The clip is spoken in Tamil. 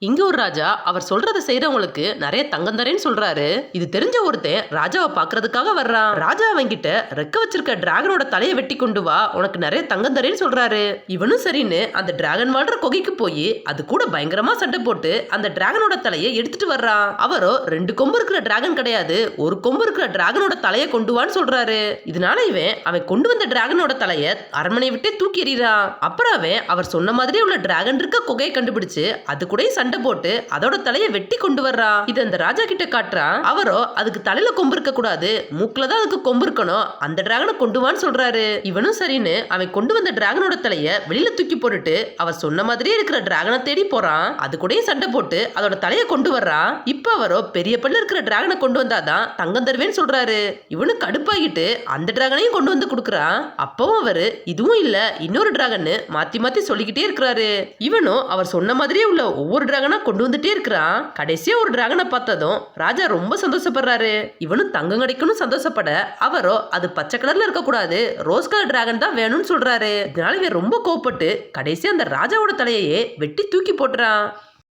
இங்க ஒரு ராஜா அவர் சொல்றதை செய்யறவங்களுக்கு நிறைய தங்கம் தரேன்னு சொல்றாரு. இது தெரிஞ்ச ஒருத்தன் ராஜாவை பாக்குறதுக்காக வர்றான். ராஜா அவங்கிட்ட ரெக்க வச்சிருக்க டிராகனோட தலையை வெட்டி கொண்டு வா, உனக்கு நிறைய தங்கம் தரேன்னு சொல்றாரு. இவனும் சரின்னு அந்த டிராகன் வாழ்ற குகைக்கு போய் அது கூட பயங்கரமா சண்டை போட்டு அந்த டிராகனோட தலையை எடுத்துட்டு வர்றான். அவரோ 2 கொம்பு இருக்கிற டிராகன் கிடையாது, ஒரு கொம்பு இருக்கிற டிராகனோட தலையை கொண்டு வான்னு சொல்றாரு. இதனால அவன் கொண்டு வந்த டிராகனோட தலையை அரண்மனை விட்டே தூக்கி எறிறான். அப்புறம் அவர் சொன்ன மாதிரி உள்ள டிராகன் இருக்க குகையை கண்டுபிடிச்சு அது கூட சண்டை போட்டு அதோட தலையை வெட்டி கொண்டு வர்றான். இது அந்த ராஜா கிட்ட காட்டுறான். அவரோ அதுக்கு தலையில கொம்பு இருக்க கூடாது, மூக்குல தான் அதுக்கு கொம்பு இருக்கணும், அந்த டிராகனை கொண்டு வான்னு சொல்றாரு. இவனும் சரின்னு அவன் கொண்டு வந்த டிராகனோட தலையை வெளியில தூக்கி போட்டுட்டு அவர் சொன்ன மாதிரியே இருக்கிற டிராகனை தேடி போறான். அது கூட சண்டை போட்டு அதோட தலையை கொண்டு வர்றான். இப்ப அவரோ பெரிய பல்ல இருக்கிற டிராகனை கொண்டு வந்தாதான் தங்கம் தருவேன்னு சொல்றாரு. இவனு கடுப்பாகிட்டு அந்த டிராகனையும் கொண்டு வந்து கொடுக்குறான். அப்பவும் அவரு இதுவும் இல்ல இன்னொரு டிராகன் மாத்தி மாத்தி சொல்லிக்கிட்டே இருக்கிறாரு. இவனும் அவர் சொன்ன மாதிரியே உள்ள ஒவ்வொரு டிராகனா கொண்டு வந்துட்டே இருக்கிறான். கடைசியா ஒரு டிராகனை பார்த்ததும் ராஜா ரொம்ப சந்தோஷப்படுறாரு. இவனும் தங்கம் கிடைக்கணும் சந்தோஷப்பட அவரோ அது பச்சை கலர்ல இருக்க கூடாது, ரோஸ் கலர் டிராகன் தான் வேணும்னு சொல்றாரு. இதனால இவன் ரொம்ப கோவப்பட்டு கடைசியா அந்த ராஜாவோட தலையையே வெட்டி தூக்கி போட்டுறான்.